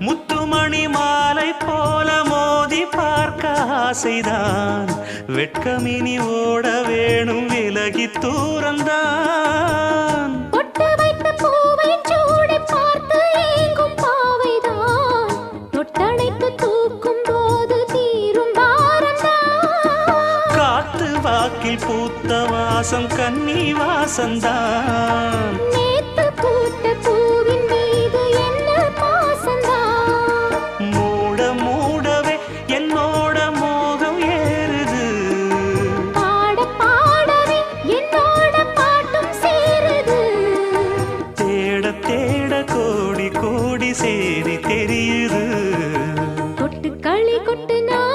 முத்துமணி மாலை போல மோதி பார்க்க ஆசைதான் வெட்கமினி ஓட வேணும் விலகி தூரந்தான் பொட்டு வைத்த பூவை சூடி பார்த்து ஏங்கும் பாவைதான் தொட்டணைத்து தூக்கும் போது தீரும் பாரந்தான் காத்து வாக்கில் பூத்த வாசம் கன்னி வாசந்தான் நேத்து பூத்த பூவின் மீது என்ன பாசந்தான் மூட மூடவே என்னோட மோகம் ஏறுது பாட பாடவே என்னோட பாட்டும் சேருது தேட தேட கோடி கோடி சேரி தெரியுது கொட்டு களி கொட்டு நான்